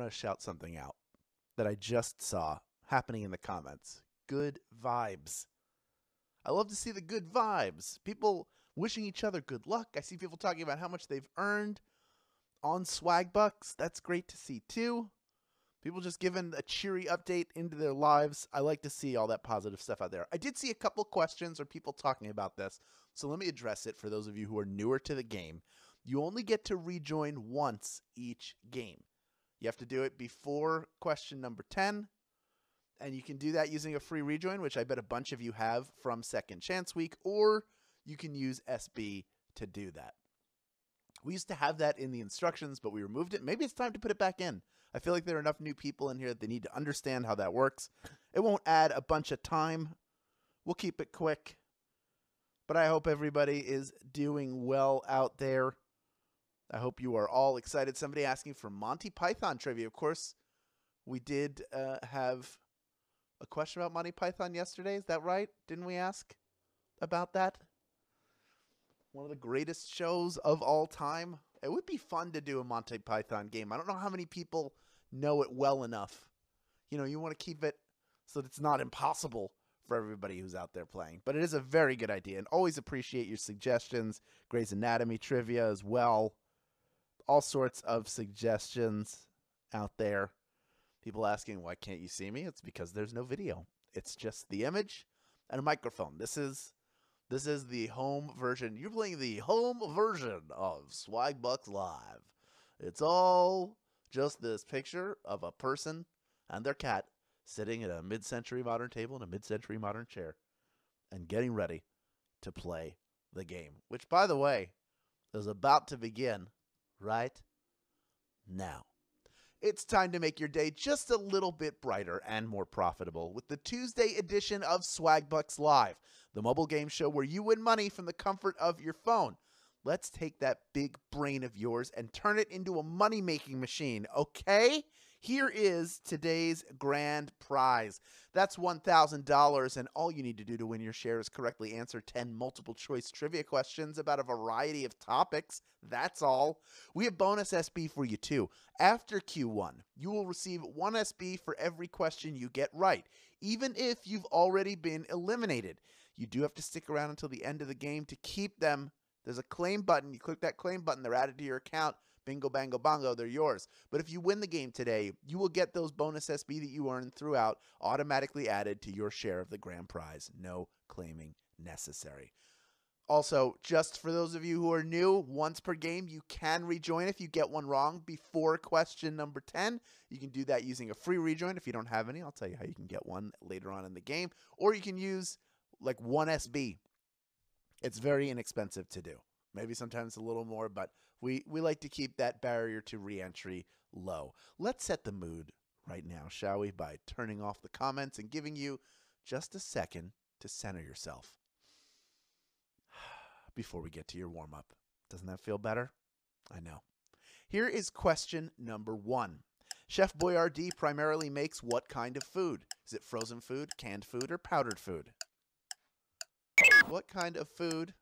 to shout something out that I just saw happening in the comments. Good vibes. I love to see the good vibes. People wishing each other good luck. I see people talking about how much they've earned on Swagbucks. That's great to see too. People just giving a cheery update into their lives. I like to see all that positive stuff out there. I did see a couple questions or people talking about this, so let me address it for those of you who are newer to the game. You only get to rejoin once each game. You have to do it before question number 10, and you can do that using a free rejoin, which I bet a bunch of you have from Second Chance Week, or you can use SB to do that. We used to have that in the instructions, but we removed it. Maybe it's time to put it back in. I feel like there are enough new people in here that they need to understand how that works. It won't add a bunch of time. We'll keep it quick. But I hope everybody is doing well out there. I hope you are all excited. Somebody asking for Monty Python trivia. Of course, we did have a question about Monty Python yesterday. Is that right? Didn't we ask about that? One of the greatest shows of all time. It would be fun to do a Monty Python game. I don't know how many people know it well enough. You know, you want to keep it so that it's not impossible for everybody who's out there playing. But it is a very good idea, and always appreciate your suggestions. Grey's Anatomy trivia as well. All sorts of suggestions out there. People asking, why can't you see me? It's because there's no video. It's just the image and a microphone. This is the home version. You're playing the home version of Swagbucks Live. It's all just this picture of a person and their cat sitting at a mid-century modern table in a mid-century modern chair and getting ready to play the game, which, by the way, is about to begin right now. It's time to make your day just a little bit brighter and more profitable with the Tuesday edition of Swagbucks Live, the mobile game show where you win money from the comfort of your phone. Let's take that big brain of yours and turn it into a money-making machine, okay? Here is today's grand prize. That's $1,000, and all you need to do to win your share is correctly answer 10 multiple-choice trivia questions about a variety of topics. That's all. We have bonus SB for you, too. After Q1, you will receive 1 SB for every question you get right, even if you've already been eliminated. You do have to stick around until the end of the game to keep them. There's a claim button. You click that claim button, they're added to your account. Bingo, bango, bongo, they're yours. But if you win the game today, you will get those bonus SB that you earned throughout automatically added to your share of the grand prize. No claiming necessary. Also, just for those of you who are new, once per game, you can rejoin if you get one wrong before question number 10. You can do that using a free rejoin. If you don't have any, I'll tell you how you can get one later on in the game. Or you can use like 1 SB. It's very inexpensive to do. Maybe sometimes a little more, but we like to keep that barrier to re-entry low. Let's set the mood right now, shall we, by turning off the comments and giving you just a second to center yourself before we get to your warm-up. Doesn't that feel better? I know. Here is question number 1. Chef Boyardee primarily makes what kind of food? Is it frozen food, canned food, or powdered food? What kind of food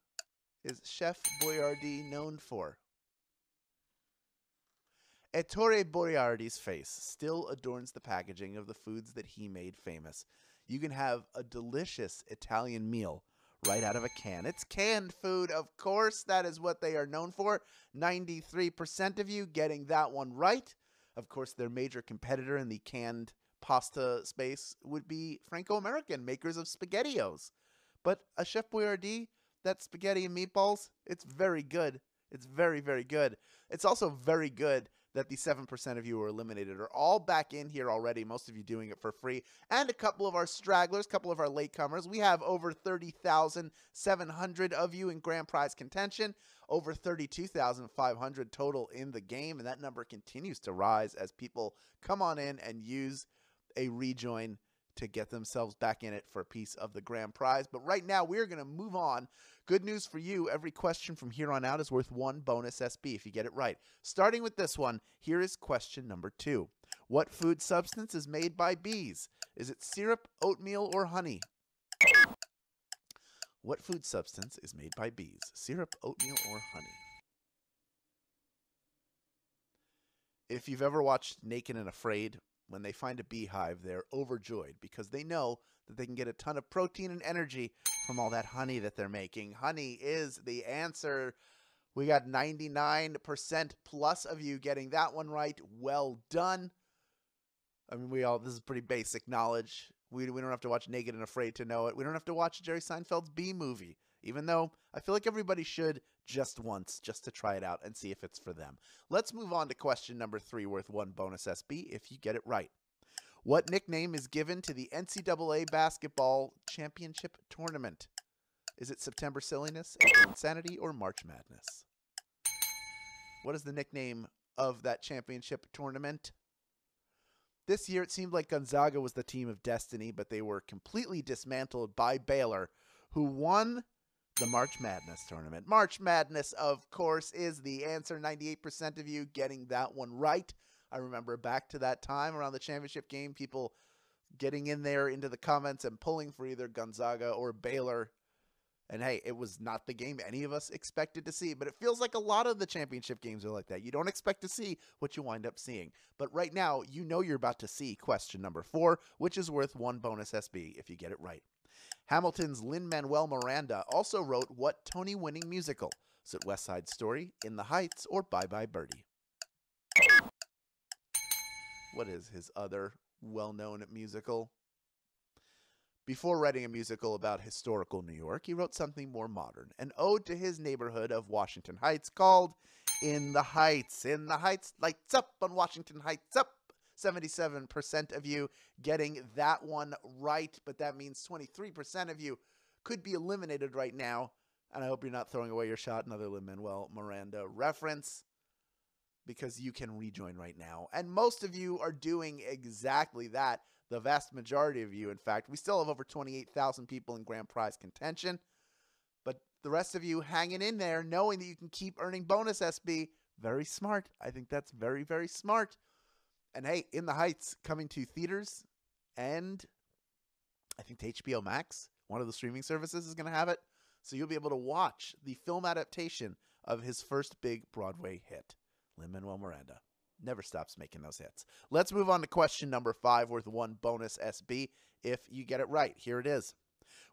is Chef Boyardee known for? Ettore Boiardee's face still adorns the packaging of the foods that he made famous. You can have a delicious Italian meal right out of a can. It's canned food, of course. That is what they are known for. 93% of you getting that one right. Of course, their major competitor in the canned pasta space would be Franco-American, makers of SpaghettiOs. But a Chef Boyardee, that spaghetti and meatballs, it's very good. It's very, very good. It's also very good that the 7% of you who are eliminated are all back in here already, most of you doing it for free, and a couple of our stragglers, a couple of our latecomers. We have over 30,700 of you in grand prize contention, over 32,500 total in the game, and that number continues to rise as people come on in and use a rejoin to get themselves back in it for a piece of the grand prize. But right now, we're going to move on. Good news for you, every question from here on out is worth 1 bonus SB if you get it right. Starting with this one, here is question number 2. What food substance is made by bees? Is it syrup, oatmeal, or honey? What food substance is made by bees? Syrup, oatmeal, or honey? If you've ever watched Naked and Afraid, when they find a beehive, they're overjoyed because they know that they can get a ton of protein and energy from all that honey that they're making. Honey is the answer. We got 99% plus of you getting that one right. Well done. I mean, this is pretty basic knowledge. We don't have to watch Naked and Afraid to know it. We don't have to watch Jerry Seinfeld's Bee Movie, even though I feel like everybody should just once, just to try it out and see if it's for them. Let's move on to question number 3, worth 1 bonus SB if you get it right. What nickname is given to the NCAA basketball championship tournament? Is it September Silliness, April Insanity, or March Madness? What is the nickname of that championship tournament? This year, it seemed like Gonzaga was the team of destiny, but they were completely dismantled by Baylor, who won the March Madness tournament. March Madness, of course, is the answer. 98% of you getting that one right. I remember back to that time around the championship game, people getting in there into the comments and pulling for either Gonzaga or Baylor. And hey, it was not the game any of us expected to see, but it feels like a lot of the championship games are like that. You don't expect to see what you wind up seeing. But right now, you know you're about to see question number 4, which is worth 1 bonus SB if you get it right. Hamilton's Lin-Manuel Miranda also wrote what Tony-winning musical? Is it West Side Story, In the Heights, or Bye Bye Birdie? What is his other well-known musical? Before writing a musical about historical New York, he wrote something more modern, an ode to his neighborhood of Washington Heights called In the Heights. In the Heights, lights up on Washington Heights up. 77% of you getting that one right, but that means 23% of you could be eliminated right now, and I hope you're not throwing away your shot. Another Lin-Manuel Miranda reference, because you can rejoin right now, and most of you are doing exactly that. The vast majority of you, in fact. We still have over 28,000 people in grand prize contention. But the rest of you hanging in there, knowing that you can keep earning bonus SB. Very smart. I think that's very, very smart. And hey, In the Heights coming to theaters and I think to HBO Max. One of the streaming services is going to have it. So you'll be able to watch the film adaptation of his first big Broadway hit, Lin-Manuel Miranda. Never stops making those hits. Let's move on to question number 5, worth 1 bonus SB if you get it right. Here it is.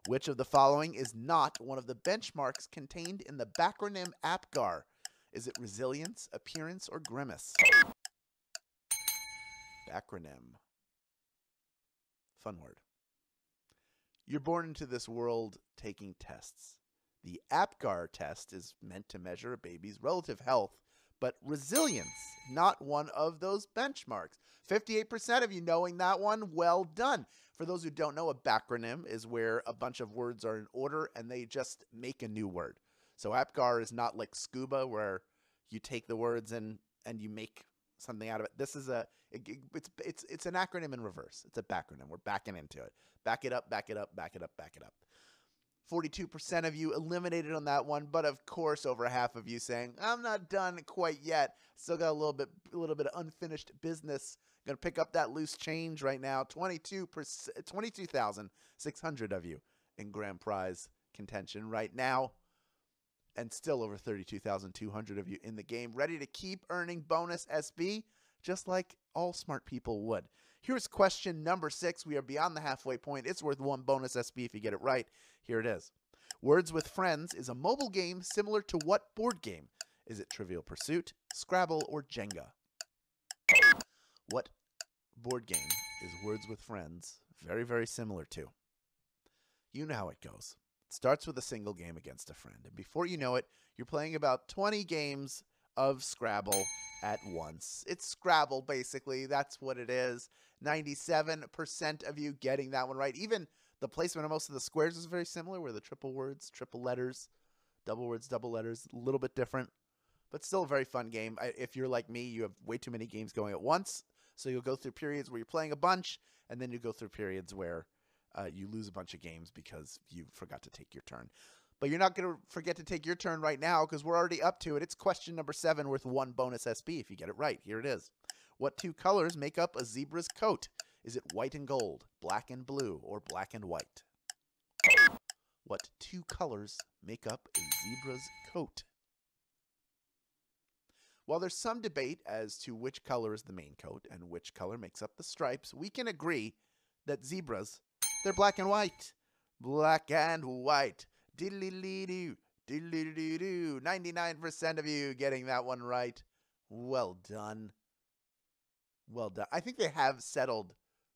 Which of the following is not one of the benchmarks contained in the backronym APGAR? Is it resilience, appearance, or grimace? Backronym. Fun word. You're born into this world taking tests. The APGAR test is meant to measure a baby's relative health, but resilience, not one of those benchmarks. 58% of you knowing that one, well done. For those who don't know, a backronym is where a bunch of words are in order and they just make a new word. So APGAR is not like scuba where you take the words and you make something out of it. This is it's an acronym in reverse. It's a backronym. We're backing into it. Back it up, back it up, back it up, back it up. 42% of you eliminated on that one, but of course over half of you saying, I'm not done quite yet. Still got a little bit of unfinished business. Gonna pick up that loose change right now. 22,600 of you in grand prize contention right now. And still over 32,200 of you in the game, ready to keep earning bonus SB, just like all smart people would. Here's question number 6. We are beyond the halfway point. It's worth 1 bonus SB if you get it right. Here it is. Words with Friends is a mobile game similar to what board game? Is it Trivial Pursuit, Scrabble, or Jenga? What board game is Words with Friends very, very similar to? You know how it goes. It starts with a single game against a friend, and before you know it, you're playing about 20 games of Scrabble at once. It's Scrabble, basically. That's what it is. 97% of you getting that one right. Even the placement of most of the squares is very similar, where the triple words, triple letters, double words, double letters, a little bit different, but still a very fun game. If you're like me, you have way too many games going at once, so you'll go through periods where you're playing a bunch, and then you go through periods where you lose a bunch of games because you forgot to take your turn. But you're not going to forget to take your turn right now because we're already up to it. It's question number 7 worth 1 bonus SB if you get it right. Here it is. What 2 colors make up a zebra's coat? Is it white and gold, black and blue, or black and white? What 2 colors make up a zebra's coat? While there's some debate as to which color is the main coat and which color makes up the stripes, we can agree that zebras, they're black and white. Black and white. Diddly-doo, diddly-doo-doo. 99% of you getting that one right. Well done. Well done. I think they have settled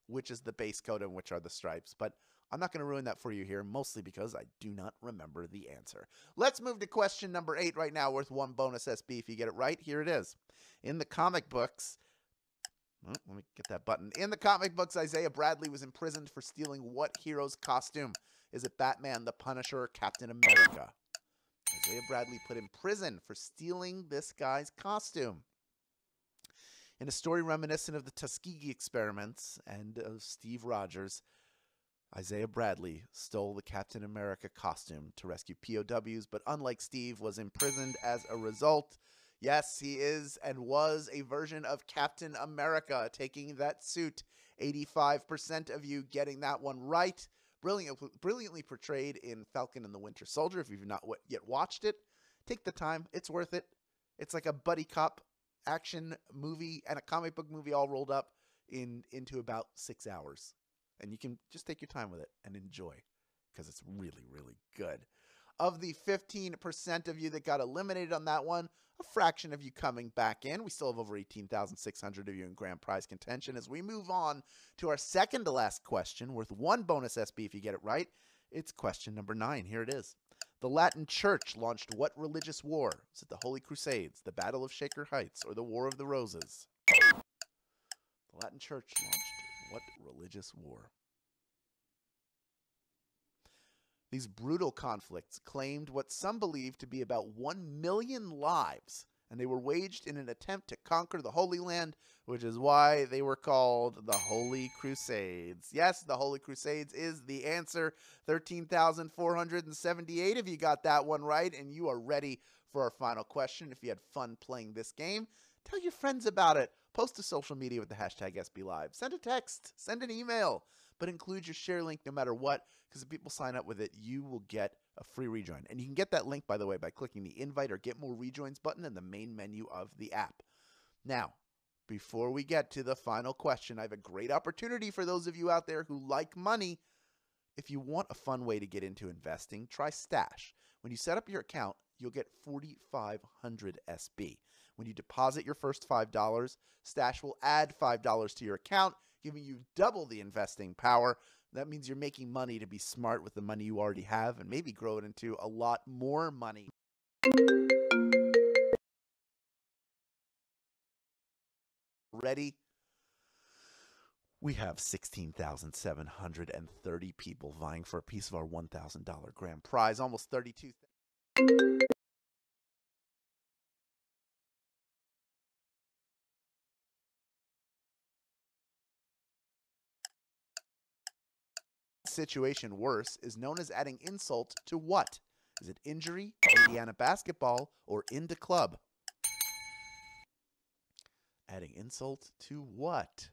which is the base coat and which are the stripes, but I'm not going to ruin that for you here, mostly because I do not remember the answer. Let's move to question number 8 right now, worth 1 bonus SB if you get it right. Here it is. In the comic books, let me get that button. In the comic books, Isaiah Bradley was imprisoned for stealing what hero's costume? Is it Batman, the Punisher, or Captain America? Isaiah Bradley put in prison for stealing this guy's costume. In a story reminiscent of the Tuskegee experiments and of Steve Rogers, Isaiah Bradley stole the Captain America costume to rescue POWs, but unlike Steve, was imprisoned as a result. Yes, he is and was a version of Captain America, taking that suit. 85% of you getting that one right. Brilliantly portrayed in Falcon and the Winter Soldier. If you've not yet watched it, take the time. It's worth it. It's like a buddy cop action movie and a comic book movie all rolled up into about 6 hours. And you can just take your time with it and enjoy, because it's really, really good. Of the 15% of you that got eliminated on that one, a fraction of you coming back in. We still have over 18,600 of you in grand prize contention. As we move on to our second to last question, worth 1 bonus SB if you get it right, it's question number 9. Here it is. The Latin Church launched what religious war? Is it the Holy Crusades, the Battle of Shaker Heights, or the War of the Roses? The Latin Church launched what religious war? These brutal conflicts claimed what some believe to be about 1 million lives, and they were waged in an attempt to conquer the Holy Land, which is why they were called the Holy Crusades. Yes, the Holy Crusades is the answer. 13,478 of you got that one right, and you are ready for our final question. If you had fun playing this game, tell your friends about it. Post to social media with the hashtag SBLive. Send a text. Send an email. But include your share link no matter what, because if people sign up with it, you will get a free rejoin. And you can get that link, by the way, by clicking the invite or get more rejoins button in the main menu of the app. Now, before we get to the final question, I have a great opportunity for those of you out there who like money. If you want a fun way to get into investing, try Stash. When you set up your account, you'll get 4,500 SB. When you deposit your first $5, Stash will add $5 to your account, giving you double the investing power. That means you're making money to be smart with the money you already have and maybe grow it into a lot more money. Ready? We have 16,730 people vying for a piece of our $1,000 grand prize, almost 32,000. Situation worse is known as adding insult to what? Is it injury, Indiana basketball, or into club? Adding insult to what?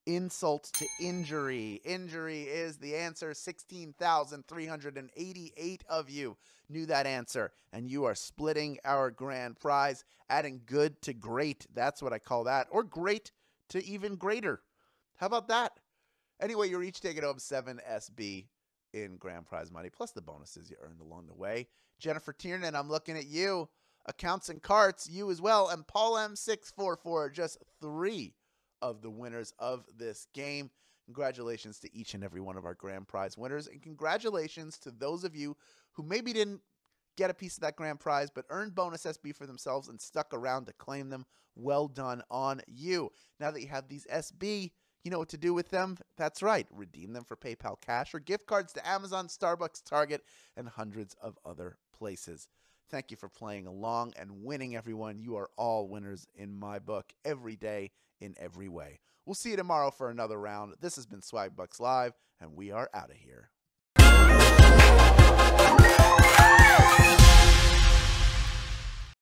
Insult to injury. Injury is the answer. 16,388 of you knew that answer, and you are splitting our grand prize, adding good to great. That's what I call that, or great to even greater. How about that? Anyway, you're each taking home 7 SB in grand prize money, plus the bonuses you earned along the way. Jennifer Tiernan, I'm looking at you. Accounts and Carts, you as well, and Paul M644, just 3 of the winners of this game. Congratulations to each and every one of our grand prize winners, and congratulations to those of you who maybe didn't get a piece of that grand prize but earned bonus SB for themselves and stuck around to claim them. Well done on you. Now that you have these SB, you know what to do with them. That's right, redeem them for PayPal cash or gift cards to Amazon, Starbucks, Target, and hundreds of other places. Thank you for playing along and winning, everyone. You are all winners in my book every day, in every way. We'll see you tomorrow for another round. This has been Swagbucks Live, and we are out of here.